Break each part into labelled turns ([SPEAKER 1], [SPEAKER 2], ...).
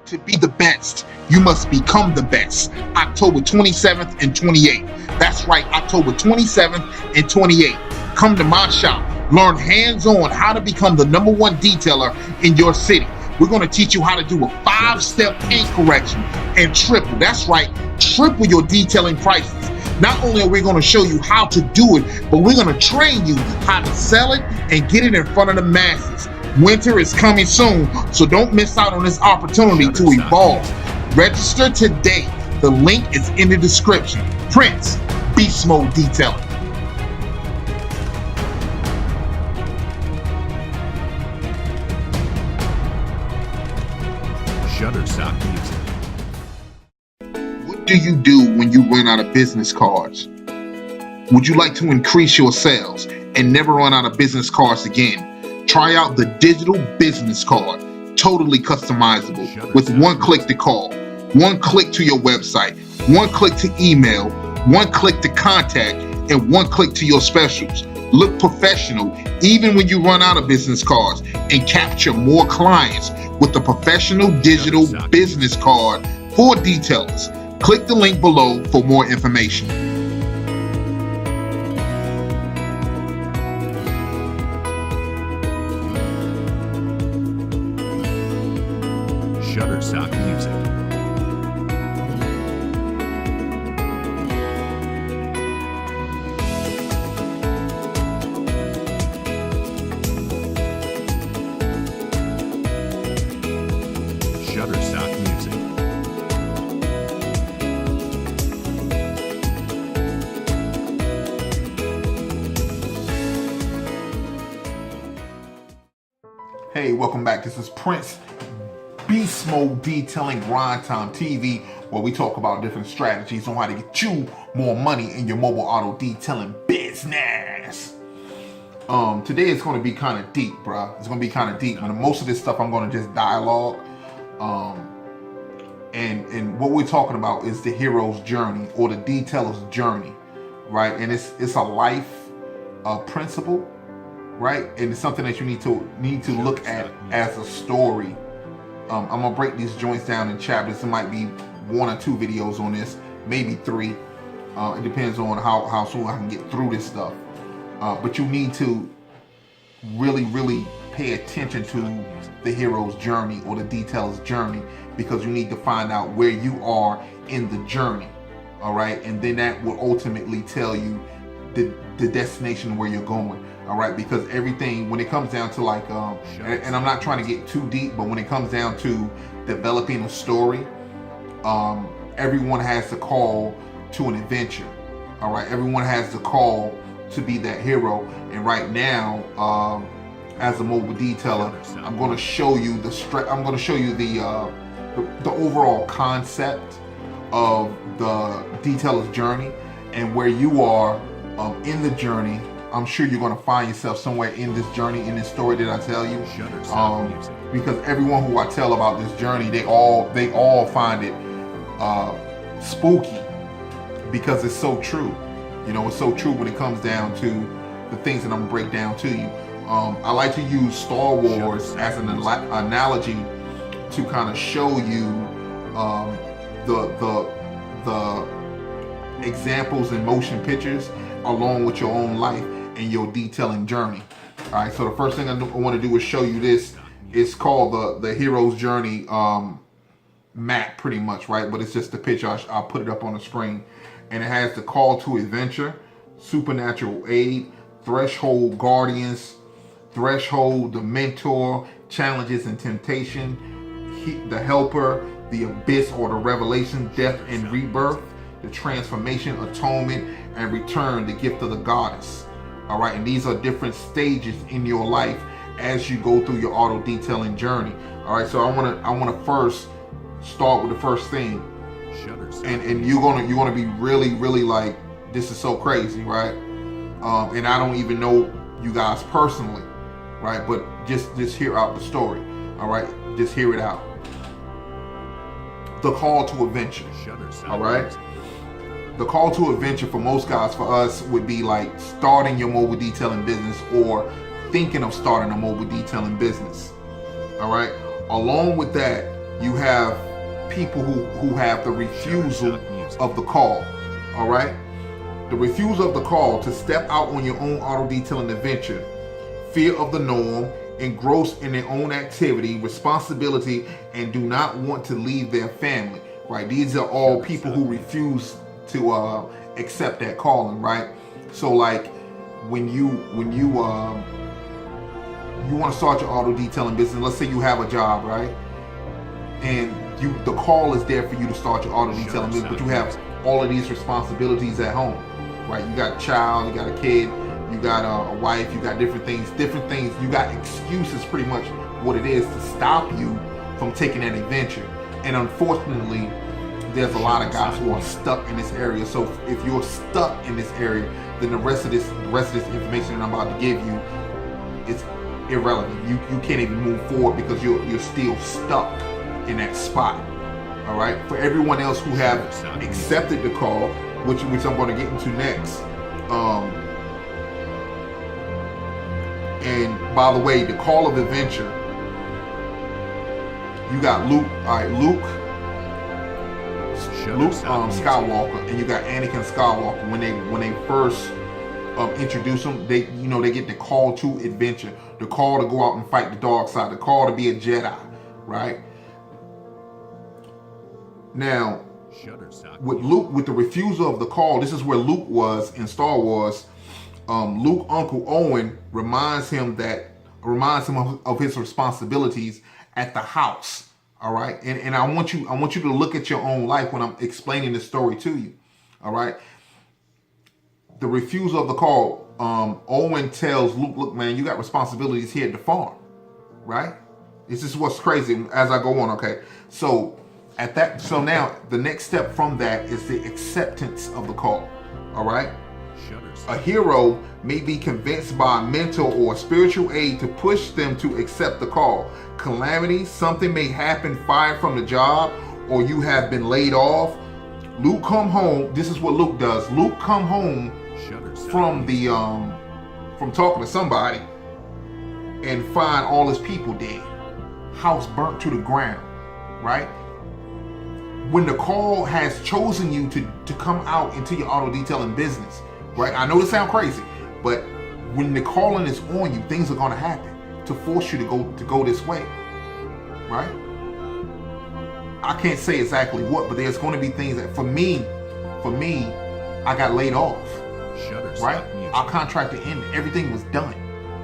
[SPEAKER 1] To be the best, you must become the best. October 27th and 28th. That's right, October 27th and 28th. Come to my shop. Learn hands-on how to become the #1 detailer in your city. We're going to teach you how to do a 5-step paint correction and triple. That's right, triple your detailing prices. Not only are we going to show you how to do it, but we're going to train you how to sell it and get it in front of the masses. Winter is coming soon, so don't miss out on this opportunity to evolve. Register today. The link is in the description. Prince, Beast Mode Detailing.
[SPEAKER 2] Shutterstock Music.
[SPEAKER 1] What do you do when you run out of business cards? Would you like to increase your sales and never run out of business cards again? Try out the digital business card, totally customizable, with one click to call, one click to your website, one click to email, one click to contact, and one click to your specials. Look professional even when you run out of business cards, and capture more clients with the professional digital business card for detailers. Click the link below for more information.
[SPEAKER 2] Shutterstock Music. Shutterstock Music.
[SPEAKER 1] Hey, welcome back. This is Prince, Beast Mode Detailing, Grind Time TV, where we talk about different strategies on how to get you more money in your mobile auto detailing business. Today it's going to be kind of deep, bruh. It's going to be kind of deep. And most of this stuff I'm going to just dialogue. And what we're talking about is the hero's journey or the detailer's journey, right? And it's a life principle, right? And it's something that you need to look at as a story. I'm gonna break these joints down in chapters. There might be 1 or 2 videos on this, maybe 3. It depends on how soon I can get through this stuff. But you need to really pay attention to the hero's journey or the detailer's journey, because you need to find out where you are in the journey. All right, and then that will ultimately tell you the destination where you're going. All right, because everything, when it comes down to like, and I'm not trying to get too deep, but when it comes down to developing a story, everyone has to call to an adventure. All right, everyone has to call to be that hero. And right now, as a mobile detailer, I'm going to show you the overall concept of the detailer's journey and where you are in the journey. I'm sure you're going to find yourself somewhere in this journey, in this story that I tell you, because everyone who I tell about this journey, they all find it spooky, because it's so true. You know, it's so true when it comes down to the things that I'm gonna break down to you. I like to use Star Wars as an analogy to kind of show you the examples in motion pictures along with your own life and your detailing journey. All right, so the first thing I want to do is show you this. It's called the hero's journey map, pretty much, right? But it's just the picture. I'll put it up on the screen, and it has the call to adventure, supernatural aid, threshold guardians, threshold, the mentor, challenges and temptation, the helper, the abyss or the revelation, death and rebirth, the transformation, atonement, and return, the gift of the goddess. All right, and these are different stages in your life as you go through your auto detailing journey. All right, so I want to first start with the first thing, and you're gonna be really like, this is so crazy, right? And I don't even know you guys personally, right? But just hear out the story. All right, just hear it out. The call to adventure. All right. The call to adventure for most guys, for us, would be like starting your mobile detailing business or thinking of starting a mobile detailing business. All right. Along with that, You have people who have the refusal of the call. All right, the refusal of the call to step out on your own auto detailing adventure, fear of the norm, engrossed in their own activity, responsibility, and do not want to leave their family. Right, these are all people who refuse to accept that calling. Right, so like when you want to start your auto detailing business, let's say you have a job, right, and the call is there for you to start your auto detailing business, but you have all of these responsibilities at home, right? You got a child, you got a kid, you got a wife, you got different things, you got excuses, pretty much what it is, to stop you from taking that adventure. And unfortunately, there's a lot of guys who are stuck in this area. So if you're stuck in this area, then the rest of this information that I'm about to give you is irrelevant. You can't even move forward because you're still stuck in that spot. All right. For everyone else who have accepted the call, which I'm going to get into next. And by the way, the call of adventure. You got Luke. All right, Luke Skywalker, and you got Anakin Skywalker. When they first introduce them, they get the call to adventure, the call to go out and fight the dark side, the call to be a Jedi, right? Now, with Luke, with the refusal of the call, this is where Luke was in Star Wars. Luke, Uncle Owen reminds him of his responsibilities at the house. All right, and I want you to look at your own life when I'm explaining this story to you. All right, the refusal of the call. Owen tells Luke, "Look, man, you got responsibilities here at the farm, right?" This is what's crazy as I go on. Okay, so now the next step from that is the acceptance of the call. All right. A hero may be convinced by a mentor or a spiritual aid to push them to accept the call. Calamity, something may happen, fired from the job, or you have been laid off. Luke come home. This is what Luke does. Luke come home from talking to somebody and find all his people dead. House burnt to the ground, right? When the call has chosen you to come out into your auto detailing business, right? I know this sounds crazy, but when the calling is on you, things are going to happen to force you to go this way, right? I can't say exactly what, but there's going to be things that for me, I got laid off, right? Our contract ended. Everything was done.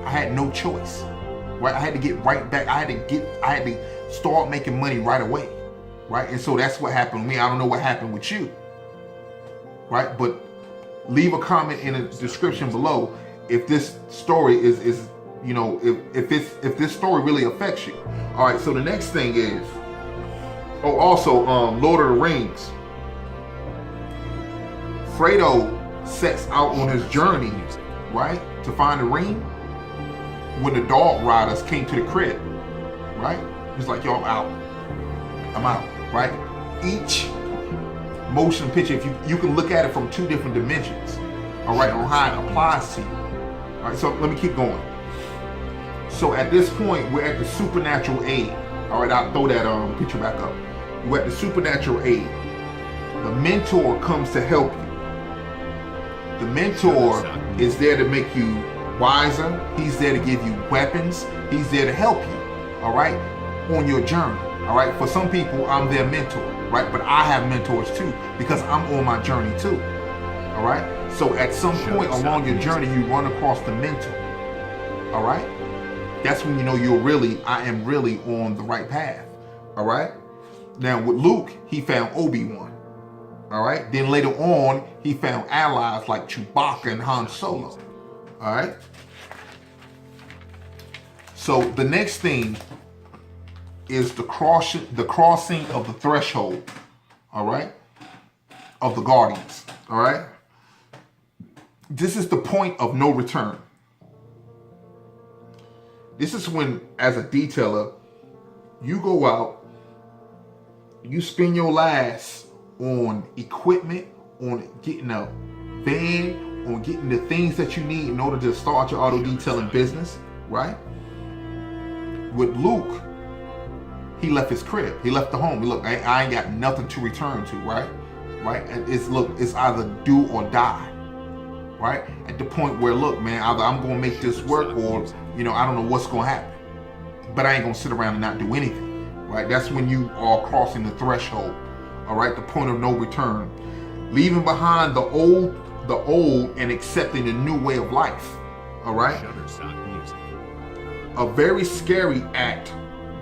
[SPEAKER 1] I had no choice, right? I had to get right back. I had to start making money right away, right? And so that's what happened with me. I don't know what happened with you, right? But leave a comment in the description below if this story is if this story really affects you. All right, so the next thing is, also Lord of the Rings. Frodo sets out on his journey, right, to find the ring. When the dog riders came to the crib, right, he's like, yo, I'm out, right? Each motion picture, if you can look at it from two different dimensions, all right, on how it applies to you. All right, so let me keep going. So at this point, we're at the supernatural aid. All right, I'll throw that picture back up. We're at the supernatural aid. The mentor comes to help you. The mentor is there to make you wiser. He's there to give you weapons. He's there to help you, all right, on your journey. All right, for some people, I'm their mentor, right? But I have mentors too, because I'm on my journey too. All right. So at some point along your journey, you run across the mentor. All right. That's when you know I am really on the right path. All right. Now with Luke, he found Obi-Wan. All right. Then later on, he found allies like Chewbacca and Han Solo. All right. So the next thing is the crossing of the threshold. All right. Of the Guardians. All right. This is the point of no return. This is when, as a detailer, you go out, you spend your last on equipment, on getting a van, on getting the things that you need in order to start your auto detailing business, right? With Luke, he left his crib. He left the home. Look, I ain't got nothing to return to, right? Right? And it's either do or die, right? At the point where, look, man, either I'm going to make this work or, I don't know what's going to happen. But I ain't going to sit around and not do anything, right? That's when you are crossing the threshold, all right? The point of no return. Leaving behind the old and accepting a new way of life, all right? A very scary act,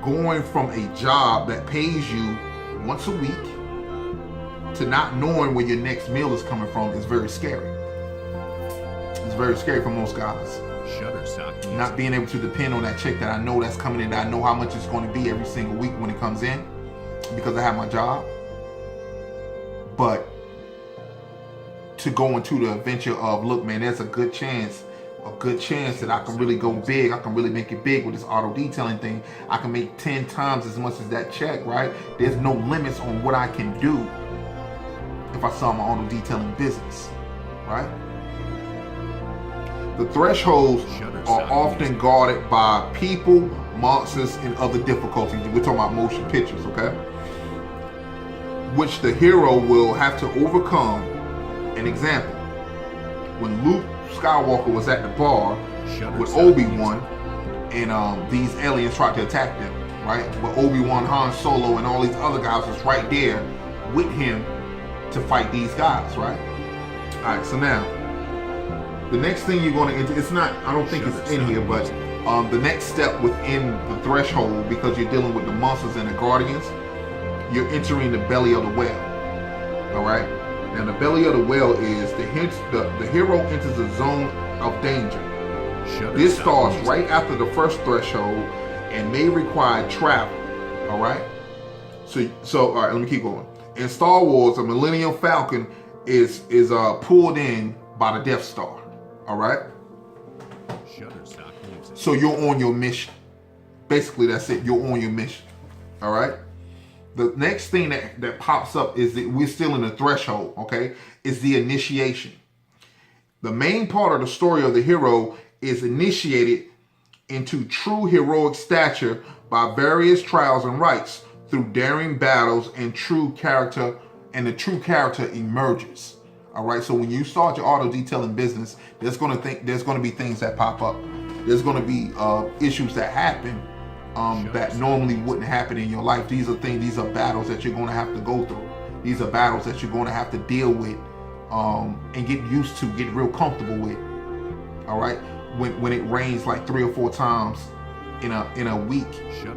[SPEAKER 1] going from a job that pays you once a week to not knowing where your next meal is coming from is very scary. It's very scary for most guys. Not being able to depend on that check that I know that's coming in, that I know how much it's going to be every single week when it comes in because I have my job. But to go into the adventure of, look, man, there's a good chance that I can really go big. I can really make it big with this auto detailing thing. I can make 10 times as much as that check, right? There's no limits on what I can do if I sell my auto detailing business, right? The thresholds are often guarded by people, monsters, and other difficulties. We're talking about motion pictures, okay? Which the hero will have to overcome. An example, when Luke Skywalker was at the bar with Obi-Wan and these aliens tried to attack them, right? But Obi-Wan, Han Solo, and all these other guys was right there with him to fight these guys, right? All right, so now, the next thing you're going to enter, it's not, I don't think it's in here, but the next step within the threshold, because you're dealing with the monsters and the guardians, you're entering the belly of the whale, all right? Now, the belly of the whale is the hero enters a zone of danger. This starts right after the first threshold and may require travel, all right? So all right, let me keep going. In Star Wars, a Millennium Falcon is pulled in by the Death Star. All right. So you're on your mission. Basically, that's it. You're on your mission. All right. The next thing that pops up is that we're still in the threshold. Okay, is the initiation. The main part of the story of the hero is initiated into true heroic stature by various trials and rites through daring battles, and the true character emerges. All right, so when you start your auto detailing business, there's going to be things that pop up. There's going to be issues that happen that normally wouldn't happen in your life. These are battles that you're going to have to go through. These are battles that you're going to have to deal with and get used to, get real comfortable with. All right, when it rains like 3 or 4 times in a week,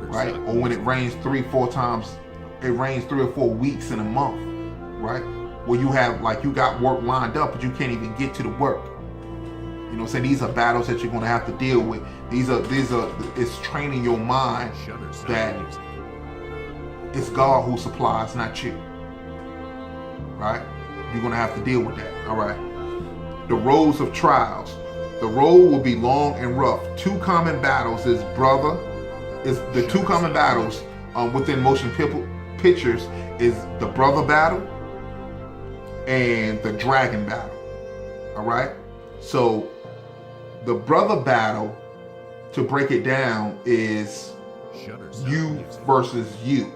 [SPEAKER 1] right? Or when it rains 3-4 times, it rains 3 or 4 weeks in a month, right? Where you got work lined up, but you can't even get to the work. You know what I'm saying? These are battles that you're going to have to deal with. It's training your mind that it's God who supplies, not you. Right? You're going to have to deal with that. All right. The roads of trials. The road will be long and rough. 2 common battles two common battles within motion pictures is the brother battle and the dragon battle. All right. So the brother battle, to break it down, is you versus you,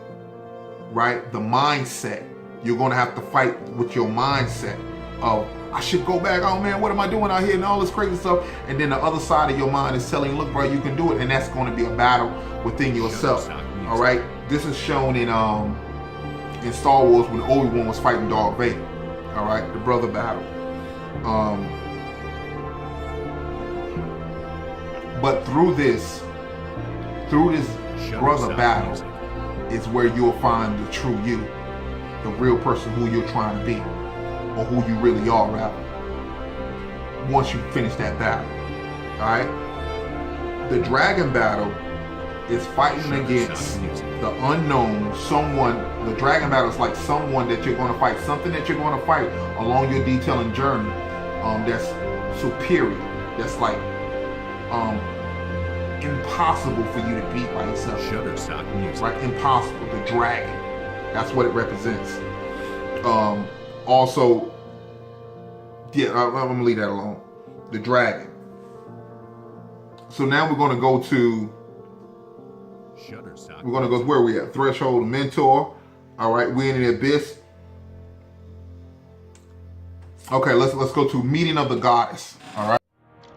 [SPEAKER 1] right? The mindset. You're going to have to fight with your mindset of, I should go back. Oh man, what am I doing out here and all this crazy stuff? And then the other side of your mind is telling you, look, bro, you can do it. And that's going to be a battle within yourself. All right. This is shown in Star Wars when Obi-Wan was fighting Darth Vader. All right, the brother battle. But through this brother battle is where you'll find the true you, the real person who you're trying to be, or who you really are, rather. Once you finish that battle, all right. The dragon battle is fighting against the unknown, someone. The dragon battle is like someone that you're going to fight, something that you're going to fight along your detailing journey that's superior, that's like impossible for you to beat by yourself.
[SPEAKER 2] Shutterstock music.
[SPEAKER 1] Right? Impossible. The dragon. That's what it represents. Also, yeah, I'm going to leave that alone. The dragon. So now we're going to go to
[SPEAKER 2] Shutterstock
[SPEAKER 1] We're gonna go where we at. Threshold, mentor. All right, we're in the abyss. Okay, let's go to meeting of the goddess. All right.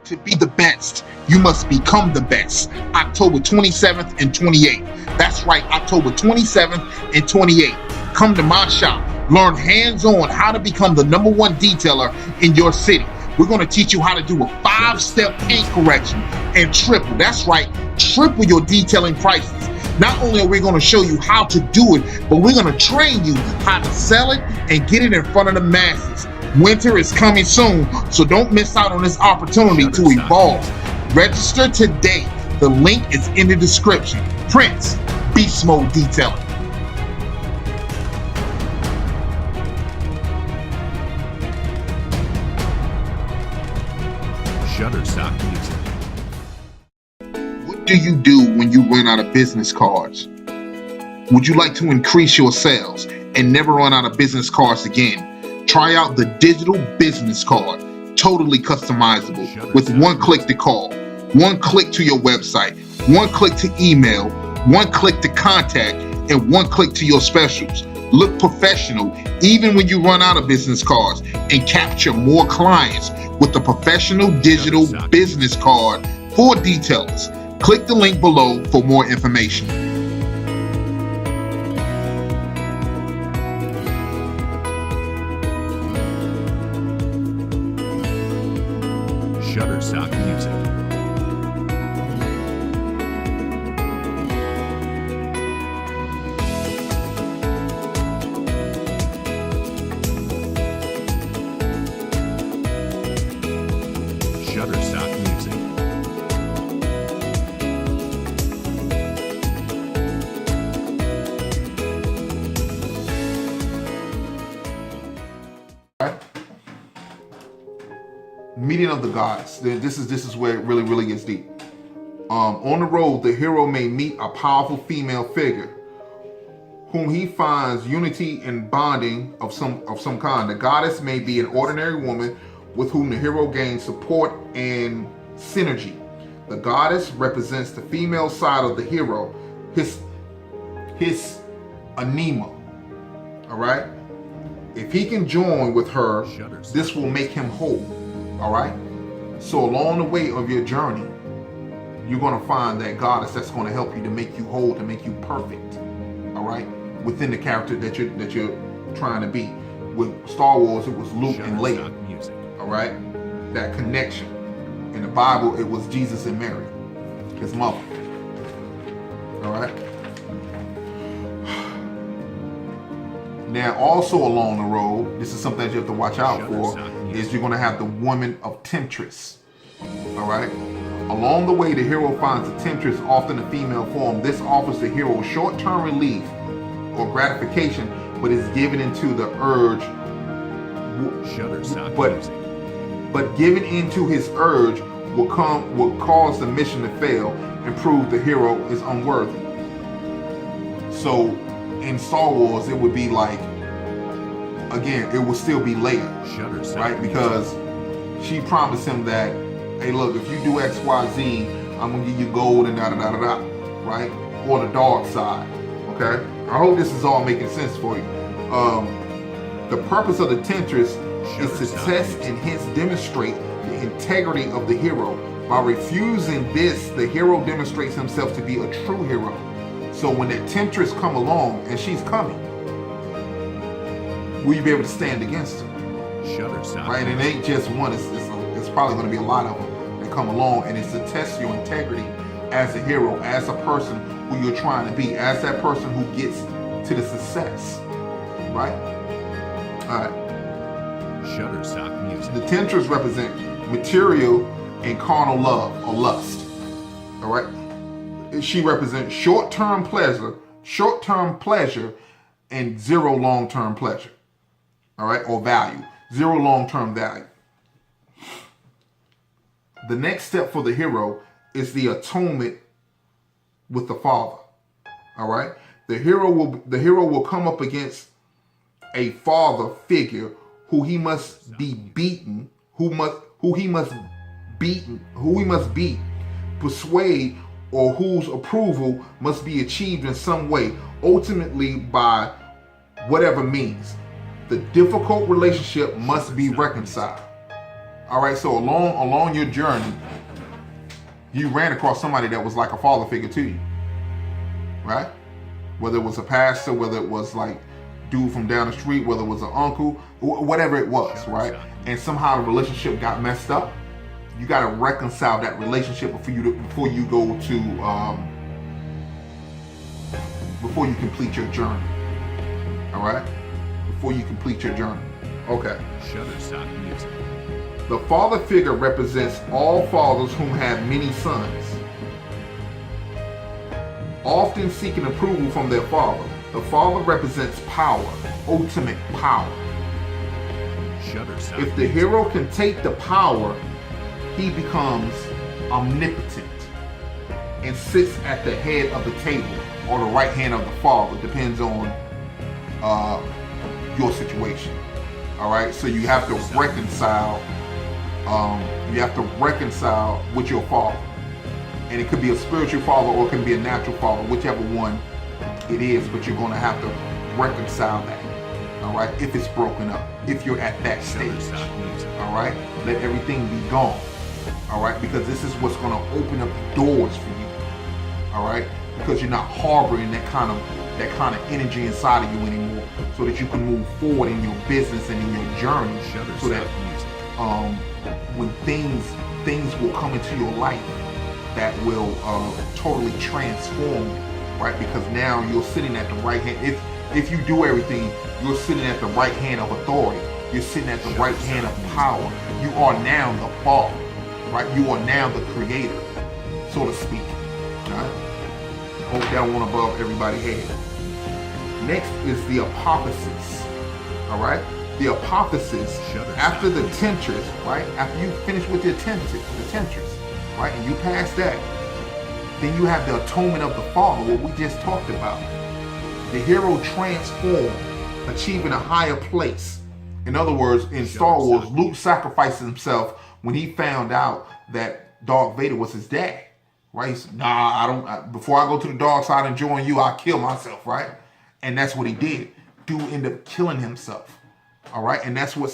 [SPEAKER 1] To be the best, you must become the best. October 27th and 28th. That's right, October 27th and 28th. Come to my shop. Learn hands-on how to become the #1 detailer in your city. We're going to teach you how to do a 5-step paint correction and triple. That's right, triple your detailing prices. Not only are we going to show you how to do it, but we're going to train you how to sell it and get it in front of the masses. Winter is coming soon, so don't miss out on this opportunity to evolve. Register today. The link is in the description. Prince, Beast Mode Detailing.
[SPEAKER 2] Shutterstock Music.
[SPEAKER 1] What do you do when you run out of business cards? Would you like to increase your sales and never run out of business cards again? Try out the digital business card, totally customizable, with one click to call, one click to your website, one click to email, one click to contact, and one click to your specials. Look professional even when you run out of business cards, and capture more clients with the professional digital business card for detailers. Click the link below for more information.
[SPEAKER 2] Shutterstock Music. Shutterstock Music.
[SPEAKER 1] Meeting of the gods. This is where it really gets deep. On the road, the hero may meet a powerful female figure whom he finds unity and bonding of some kind. The goddess may be an ordinary woman with whom the hero gains support and synergy. The goddess represents the female side of the hero, his anima. All right. If he can join with her, this will make him whole. All right. So along the way of your journey, you're going to find that goddess that's going to help you to make you whole, to make you perfect. All right. Within the character that you're trying to be. With Star Wars, it was Luke and Leia. All right. That connection. In the Bible, it was Jesus and Mary, his mother. All right. Now, also along the road, this is something that you have to watch out for, is you're going to have the woman of temptress. All right. Along the way, the hero finds a temptress, often in female form. This offers the hero short-term relief or gratification, but is given into the urge. But giving into his urge will cause the mission to fail and prove the hero is unworthy. So in Star Wars, it would be like, again, it would still be Leia, right? Because she promised him that, hey, look, if you do X, Y, Z, I'm gonna give you gold and da-da-da-da-da, right? Or the dark side, okay? I hope this is all making sense for you. The purpose of the temptress is to test and hence demonstrate the integrity of the hero. By refusing this, the hero demonstrates himself to be a true hero. So when that temptress come along, and she's coming, will you be able to stand against her? Right? And it ain't just one, it's probably going to be a lot of them that come along, and it's to test your integrity as a hero, as a person who you're trying to be, as that person who gets to the success. Right? All right.
[SPEAKER 2] Shutterstock Music.
[SPEAKER 1] The temptress represent material and carnal love or lust. All right. She represents short-term pleasure, and zero long-term pleasure. All right, or value, zero long-term value. The next step for the hero is the atonement with the Father. All right, the hero will come up against a father figure who he must be beaten, who he must beat, persuade, or whose approval must be achieved in some way, ultimately by whatever means. The difficult relationship must be reconciled. All right, so along your journey, you ran across somebody that was like a father figure to you, right? Whether it was a pastor, whether it was like dude from down the street, whether it was an uncle, whatever it was, right? And somehow the relationship got messed up. You got to reconcile that relationship before you complete your journey. All right, before you complete your journey. Okay.
[SPEAKER 2] Shutterstock Music.
[SPEAKER 1] The father figure represents all fathers whom have many sons, often seeking approval from their father. The father represents power, ultimate power.
[SPEAKER 2] Shutterstock.
[SPEAKER 1] If the hero can take the power, he becomes omnipotent and sits at the head of the table or the right hand of the father, depends on your situation. All right, so you have to reconcile. You have to reconcile with your father, and it could be a spiritual father or it can be a natural father, whichever one it is. But you're going to have to reconcile that. All right, if it's broken up, if you're at that stage. All right, let everything be gone. All right, because this is what's going to open up doors for you. All right, because you're not harboring that kind of energy inside of you anymore, so that you can move forward in your business and in your journey, so that when things will come into your life that will totally transform you, right? Because now you're sitting at the right hand. If you do everything, you're sitting at the right hand of authority. You're sitting at the right hand of power. You are now the father, right? You are now the creator, so to speak. All right? Hope that one above everybody's head. Next is the apotheosis. All right? The apotheosis, after the temptress, right? After you finish with the temptress, right? And you pass that, then you have the atonement of the Father, what we just talked about. The hero transformed, achieving a higher place. In other words, in Star Wars, Luke sacrificed himself when he found out that Darth Vader was his dad, right? He said, before I go to the dark side and join you, I'll kill myself, right? And that's what he did. Dude ended up killing himself. All right, and that's what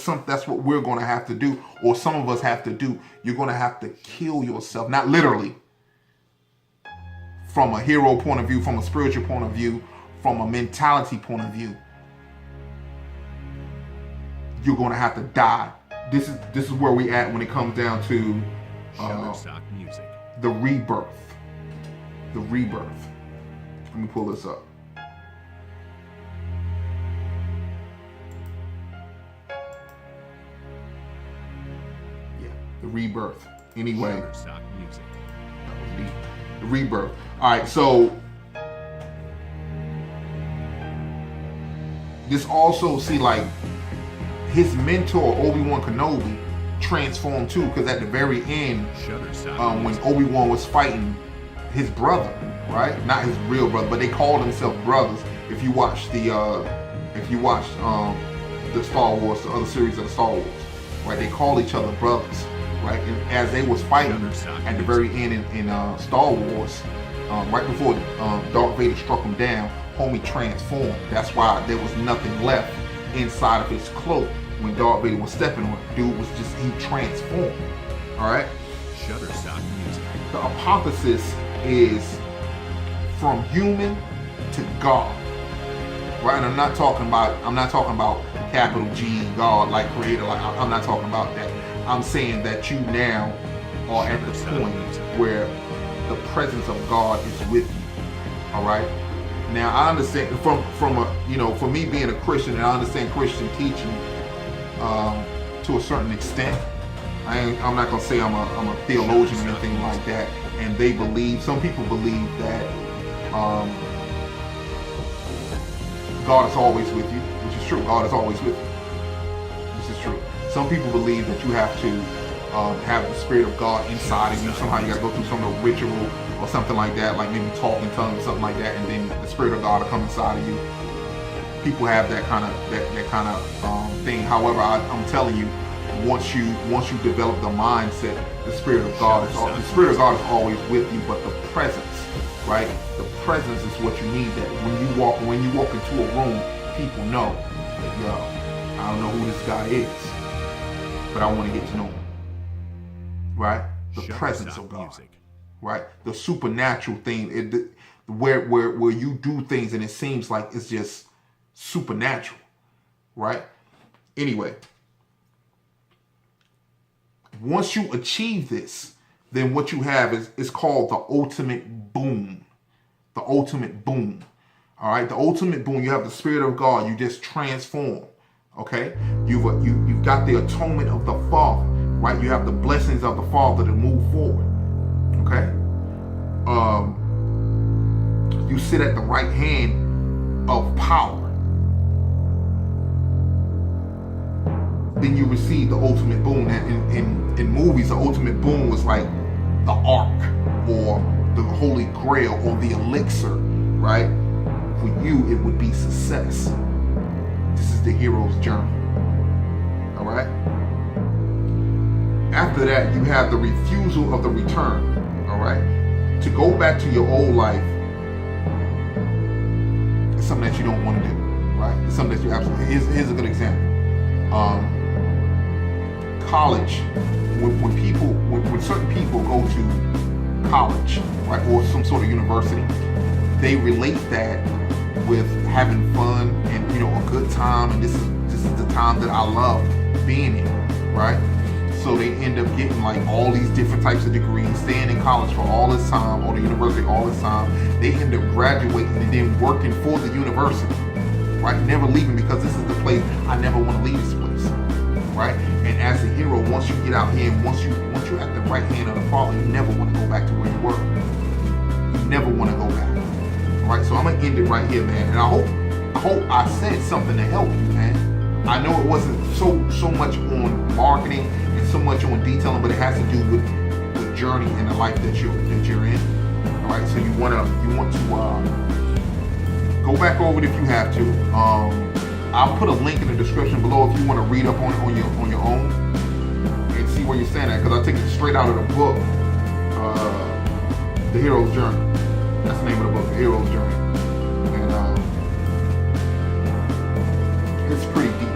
[SPEAKER 1] we're going to have to do, or some of us have to do. You're going to have to kill yourself, not literally, from a hero point of view, from a spiritual point of view, from a mentality point of view. You're going to have to die. This is where we at when it comes down to
[SPEAKER 2] Music.
[SPEAKER 1] The rebirth. The rebirth. Let me pull this up. The rebirth. Anyway,
[SPEAKER 2] Music.
[SPEAKER 1] That was neat. The rebirth. All right, so this also, see, like his mentor Obi-Wan Kenobi transformed too, because at the very end, when Obi-Wan was fighting his brother, right? Not his real brother, but they called themselves brothers. If you watch the Star Wars, the other series of the Star Wars, right? They call each other brothers. Right, and as they was fighting at the very end in Star Wars, right before Darth Vader struck him down, homie transformed. That's why there was nothing left inside of his cloak when Darth Vader was stepping on it. Dude was he transformed. All right.
[SPEAKER 2] Shutterstock Music.
[SPEAKER 1] The apotheosis is from human to God. Right, and I'm not talking about capital G God, like creator. Like I'm not talking about that. I'm saying that you now are at the point where the presence of God is with you. All right. Now I understand from for me being a Christian, and I understand Christian teaching to a certain extent. I'm not gonna say I'm a theologian or anything like that. And some people believe that God is always with you, which is true. God is always with you. This is true. Some people believe that you have to have the Spirit of God inside of you. Somehow you got to go through some of the ritual or something like that, like maybe talk in tongues or something like that, and then the Spirit of God will come inside of you. People have that kind of thing. However, I'm telling you, once you develop the mindset, the Spirit of God is always with you, but the presence right? The presence is what you need. That when you walk into a room, people know that, yo, I don't know who this guy is, but I want to get to know him, right? The presence of God, right? The supernatural thing, where you do things and it seems like it's just supernatural, right? Anyway, once you achieve this, then what you have is called the ultimate boom. The ultimate boom. All right, the ultimate boom. You have the Spirit of God. You just transform. Okay, you've got the atonement of the Father. Right, you have the blessings of the Father to move forward. Okay, you sit at the right hand of power. Then you receive the ultimate boon. And in movies, the ultimate boon was like the Ark or the Holy Grail or the elixir, right? For you, it would be success. This is the hero's journey. All right? After that, you have the refusal of the return. All right? To go back to your old life is something that you don't want to do, right? It's something that you absolutely... Here's a good example. College, when certain people go to college, right, or some sort of university, they relate that with having fun and, you know, a good time, and this is the time that I love being in, right? So they end up getting like all these different types of degrees, staying in college for all this time, or the university all this time. They end up graduating and then working for the university, right? Never leaving, because this is the place I never want to leave this place, right? And as a hero, once you get out here and once you're at the right hand of the Father, you never want to go back to where you were. You never want to go back. All right, so I'm gonna end it right here, man. And I hope I said something to help you, man. I know it wasn't so much on marketing and so much on detailing, but it has to do with the journey and the life that you're in. All right, so you want to go back over it if you have to. I'll put a link in the description below if you want to read up on it on your own and see where you stand at, because I take it straight out of the book, The Hero's Journey. That's the name of the book, The Hero's Journey. And it's pretty deep.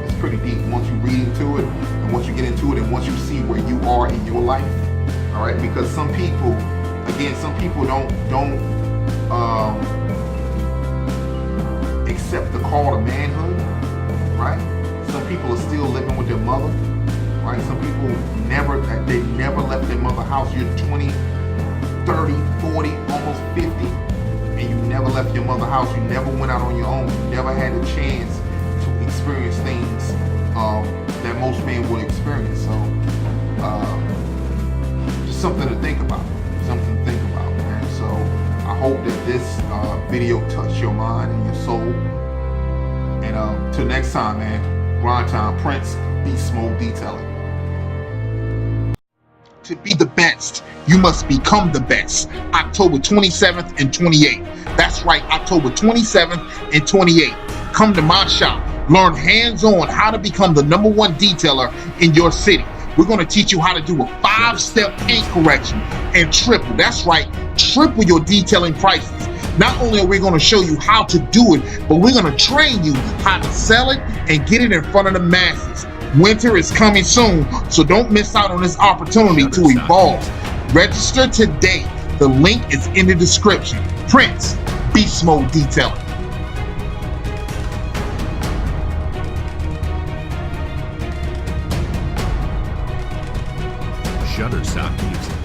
[SPEAKER 1] It's pretty deep once you read into it, and once you get into it, and once you see where you are in your life. All right, because some people don't accept the call to manhood, right? Some people are still living with their mother, right? Some people never left their mother's house. You're 20, 30, 40, almost 50, and you never left your mother's house. You never went out on your own. You never had a chance to experience things that most men would experience. So just something to think about. Something to think about, man. So I hope that this video touched your mind and your soul. And till next time, man, grind time, Prince, Beast Mode Detailing. To be the best, you must become the best. October 27th and 28th. That's right, October 27th and 28th. Come to my shop. Learn hands-on how to become the #1 detailer in your city. We're going to teach you how to do a 5-step paint correction and triple. That's right, triple your detailing prices. Not only are we going to show you how to do it, but we're going to train you how to sell it and get it in front of the masses. Winter is coming soon, so don't miss out on this opportunity to evolve. Register today. The link is in the description. Prince, Beast Mode Detailing.
[SPEAKER 2] Shutterstock Music.